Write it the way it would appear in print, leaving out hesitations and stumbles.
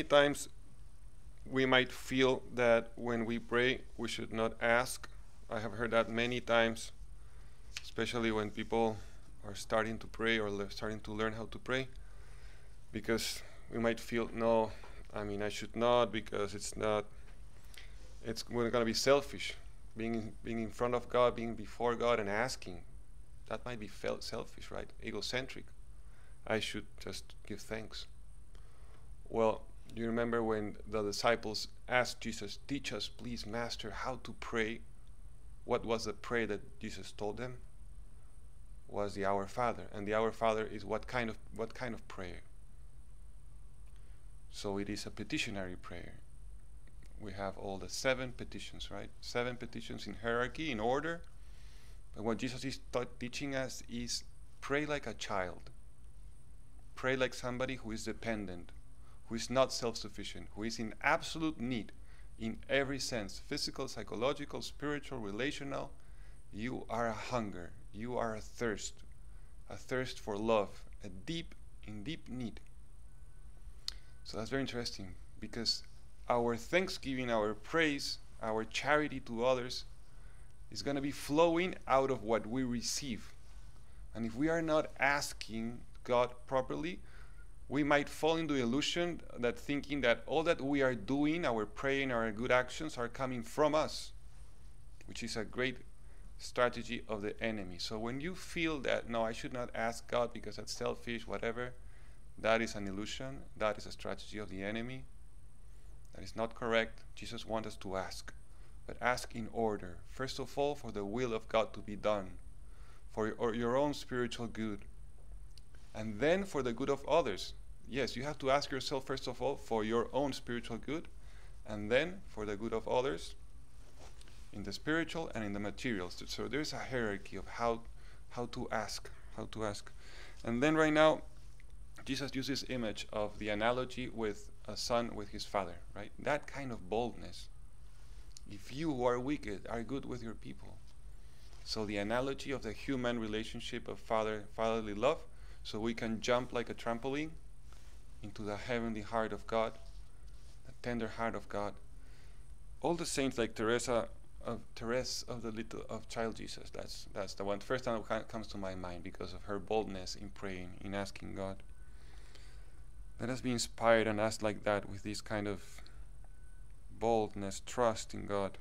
times we might feel that when we pray, we should not ask. I have heard that many times, especially when people are starting to pray or starting to learn how to pray, because we might feel, no, I mean, I should not, because we're going to be selfish. Being in front of God, being before God and asking, that might be felt selfish, right? Egocentric. I should just give thanks. Well, you remember when the disciples asked Jesus, teach us, please, Master, how to pray? What was the prayer that Jesus told them? Was the Our Father. And the Our Father is what kind of prayer? So it is a petitionary prayer. We have all the 7 petitions, right? 7 petitions in hierarchy, in order. But what Jesus is teaching us is pray like a child. Pray like somebody who is dependent, who is not self-sufficient, who is in absolute need in every sense, physical, psychological, spiritual, relational. You are a hunger, you are a thirst for love, in deep need. So that's very interesting, because our thanksgiving, our praise, our charity to others is going to be flowing out of what we receive. And if we are not asking God properly, we might fall into the illusion that thinking that all that we are doing, our praying, our good actions, are coming from us, which is a great strategy of the enemy. So when you feel that, no, I should not ask God because that's selfish, whatever, that is an illusion. That is a strategy of the enemy. That is not correct. Jesus wants us to ask, but ask in order. First of all, for the will of God to be done, for your own spiritual good, and then for the good of others. Yes, you have to ask yourself, first of all, for your own spiritual good, and then for the good of others in the spiritual and in the material. So there's a hierarchy of how to ask. And then right now, Jesus uses this image of the analogy with a son with his father, right? That kind of boldness. If you who are wicked are good with your people. So the analogy of the human relationship of fatherly love, so we can jump like a trampoline into the heavenly heart of God, the tender heart of God. All the saints like Therese of Child Jesus, that's the one first time that comes to my mind because of her boldness in praying, in asking God. Let us be inspired and ask like that, with this kind of boldness, trust in God.